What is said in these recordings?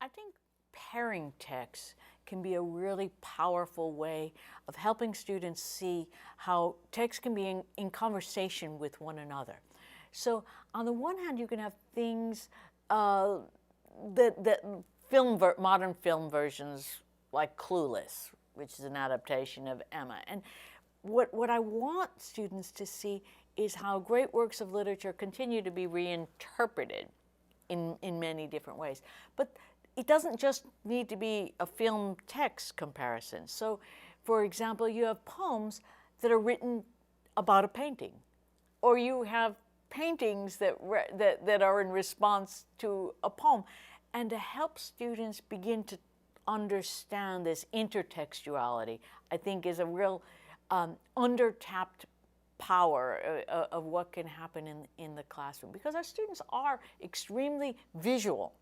I think pairing texts can be a really powerful way of helping students see how texts can be in conversation with one another. So on the one hand, you can have things that modern film versions like Clueless, which is an adaptation of Emma. And what I want students to see is how great works of literature continue to be reinterpreted in many different ways. But it doesn't just need to be a film text comparison. So, for example, you have poems that are written about a painting, or you have paintings that are in response to a poem. And to help students begin to understand this intertextuality, I think is a real under-tapped power of what can happen in the classroom. Because our students are extremely visual,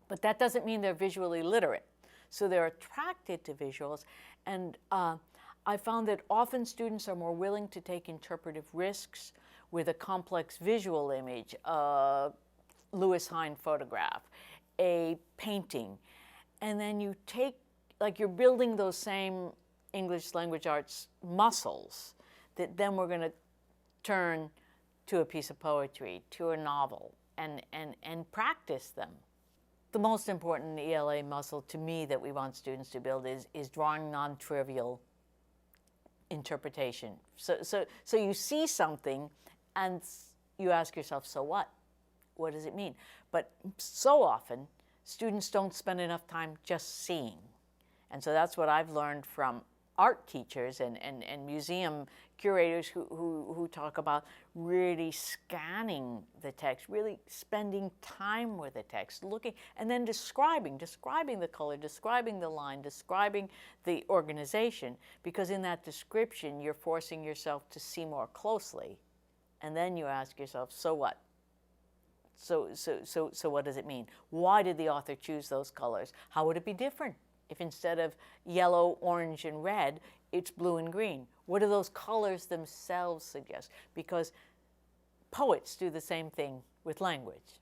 but that doesn't mean they're visually literate. So they're attracted to visuals, and I found that often students are more willing to take interpretive risks with a complex visual image, a Lewis Hine photograph, a painting, and then you take, like you're building those same English language arts muscles that then we're going to turn to a piece of poetry, to a novel, and practice them. The most important ELA muscle to me that we want students to build is drawing non-trivial interpretation. So you see something and you ask yourself, so what? What does it mean? But so often, students don't spend enough time just seeing. And so that's what I've learned from art teachers and museum curators who talk about really scanning the text, really spending time with the text, looking, and then describing the color, describing the line, describing the organization, because in that description, you're forcing yourself to see more closely. And then you ask yourself, so what? So what does it mean? Why did the author choose those colors? How would it be different if instead of yellow, orange, and red, it's blue and green? What do those colors themselves suggest? Because poets do the same thing with language.